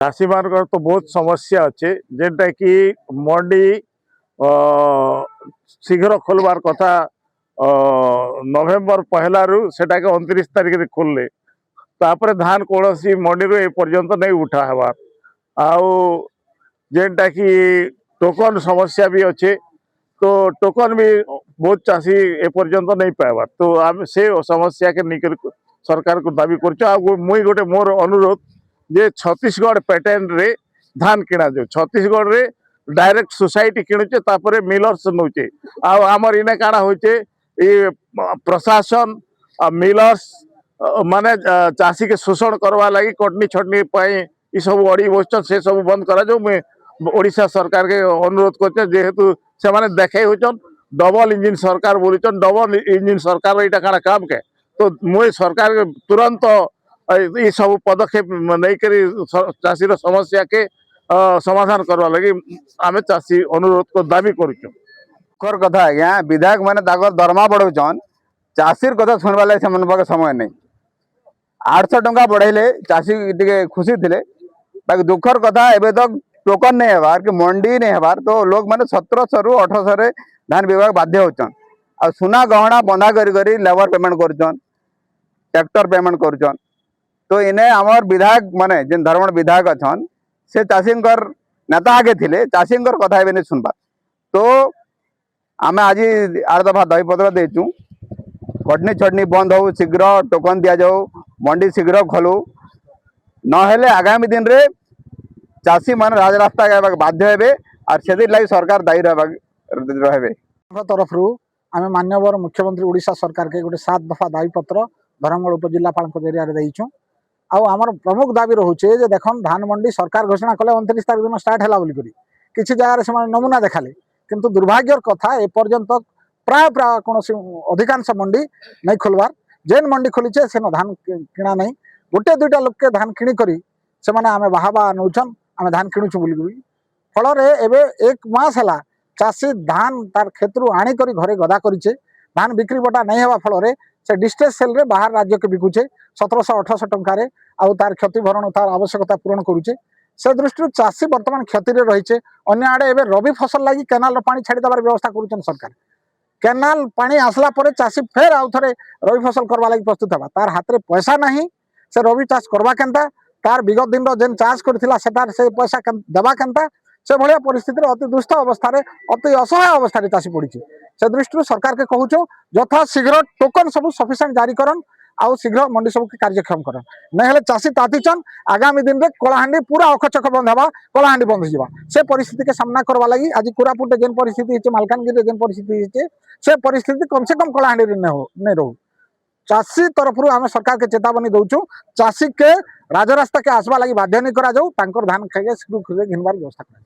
चाषी मान तो बहुत समस्या अच्छे जेनटा कि मंडी शीघ्र खोलबार कथा नवेम्बर पहला रु सेटा के 29 तारिख रे खोलले तापर धान कौन सी मंडी रू पर्यंत नहीं उठा हबार आउ जेनटा कि टोकन समस्या भी अच्छे तो टोकन भी बहुत चाषी एपर्यंत नहीं पाइबार तो आम से समस्या के निकर सरकार को दाबी कर मुई गोटे मोर अनुरोध जे छत्तीसगढ़ पैटर्न रे धान किना जो छत्तीसगढ़ रे डायरेक्ट सोसाइटी किणुचे तापर मिलर्स नौचे आमर इने काଣା होचे ये प्रशासन मिलर्स माने चाषी के शोषण करवा लगी कटनी छटनी पाई ये सब अड़ी बसन से सब बंद करा जो मैं ओडिशा सरकार के अनुरोध करते जेहेतु से माने देखे होचन डबल इंजिन सरकार बोलुचन डबल इंजिन सरकार एटा काଣା काम के तो मुई सरकार के तुरंत ये सब पदक्षेप नहीं करी चाषी समस्या के समाधान करवा लगी आमे चाषी अनुरोध को दाबी कर कथा आज्ञा विधायक मैंने दरमा बढ़ाऊन चाषीर कथा शुणवा लगे समय नहीं 800 टंका बढ़ेले चाषी टे खुशी थे बाकी दुखर कथा एवं तो टोकन नहीं हबार कि मंडी नहीं हबार तो लोग मैंने 1700 रु 1800 धान विभाग बाध्य होचन आ सुना गहना बंधा करी लेबर पेमेंट कर ट्रैक्टर पेमेंट कर तो इन्हें आमर विधायक माने जिन धर्मण विधायक अच्छन से चाषी नेता आगे थे चाषी कथा नहीं सुनबार तो आम आज 8 दफा दाबीपत्र देचु कटनी छटनी बंद हो शीघ्र टोकन दि जाऊ मंडी शीघ्र खोलू नहेले आगामी दिन रे चाषी मान राजरास्ता गायबा बाध्य हे और से लगी सरकार दायी रहे तरफ आम मान्यवर मुख्यमंत्री ओडिशा सरकार के गोटे 7 दफा दाबीपत्र धरमगढ़ उपजिलापाल जरिया देचु आमर प्रमुख दाबी रोचे जे देखन धान मंडी सरकार घोषणा कले 29 तारिख दिन स्टार्ट है बोली किसी जगह से नमूना देखाले किंतु दुर्भाग्यर कथा एपर्यंत प्राय प्राय कौन अधिकांश मंडी नहीं खोलबार जेन मंडी खोलीचे से धान किणा नहीं गोटे दुईटा लोक के धान किणिकी से आम बाहाबा नौचन आम धान किणुचु बोली फल एवं 1 मास है चाषी धान तार क्षेत्र आणिक घरे गदा करे धान बिक्री बटा नहीं हवा फल से डिस्ट्रेस सेल रे बाहर राज्य के बिकुचे 1700-1800 टंकार आउ तार क्षति भरण तार आवश्यकता पूरण करुचे से दृष्टि चाषी बर्तमान क्षति रही अन्य आड़े एवं रबी फसल लगी केनाल पानी छाड़ी देवार व्यवस्था करुछन सरकार केनाल पानी आसला परे चाषी फेर आउ थे रबी फसल करवा लगी प्रस्तुत हवा तार हाथ में पैसा नहीं से रबी चाष करवा केनता तार विगत दिन जेन चाष करथिला सेटार से पैसा देवा केनता से भाया परिस्थिति अति दुष्ट अवस्था अति असहाय अवस्था चाषी पड़ी से दृष्टि सरकार के कहूँ यथा शीघ्र टोकन सब सफिसीयंट जारी करन आउ शीघ्र मंडी सब कार्यक्षम करन नहीं चाषी तातीचन आगामी दिन में कलाहांडी पूरा अखचक बंद हवा कलाहांडी बंद हो से परिस्थिति के सामना करवा लगी आज कोरापुट जेन परिस्थिति मालकानगिरी जेन परिस्थिति से परिस्थिति कम से कम कलाहांडी नहीं रहू चाषी तरफ आम सरकार के चेतावनी दौचु चाषी के राजरास्ता के आसवा लगी बाध्य नहीं करा जाऊ धान खाइए घिनबार व्यवस्था करा।